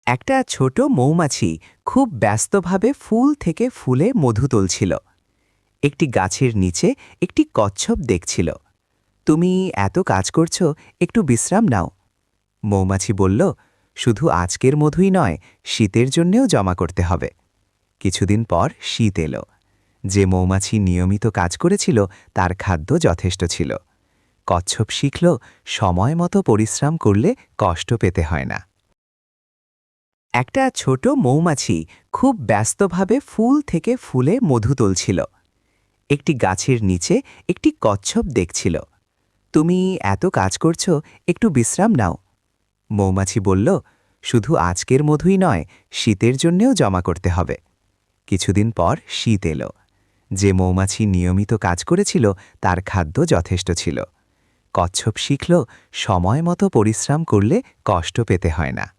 একটা ছোট মৌমাছি খুব ব্যস্তভাবে ফুল থেকে ফুলে মধু তুলছিল। একটি গাছের নিচে একটি কচ্ছপ দেখছিল। তুমি এত কাজ করছো, একটু বিশ্রাম নাও। মৌমাছি বলল, শুধু আজকের মধুই নয়, শীতের জন্যেও জমা করতে হবে। কিছুদিন পর শীত এলো। যে মৌমাছি নিয়মিত কাজ করেছিল তার খাদ্য যথেষ্ট ছিল। কচ্ছপ শিখল, সময় মতো পরিশ্রম করলে কষ্ট পেতে হয় না। একটা ছোট মৌমাছি খুব ব্যস্তভাবে ফুল থেকে ফুলে মধু তুলছিল। একটি গাছের নিচে একটি কচ্ছপ দেখছিল। তুমি এত কাজ করছো, একটু বিশ্রাম নাও। মৌমাছি বলল, শুধু আজকের মধুই নয়, শীতের জন্যেও জমা করতে হবে। কিছুদিন পর শীত এলো। যে মৌমাছি নিয়মিত কাজ করেছিল তার খাদ্য যথেষ্ট ছিল। কচ্ছপ শিখল, সময় মতো পরিশ্রম করলে কষ্ট পেতে হয় না।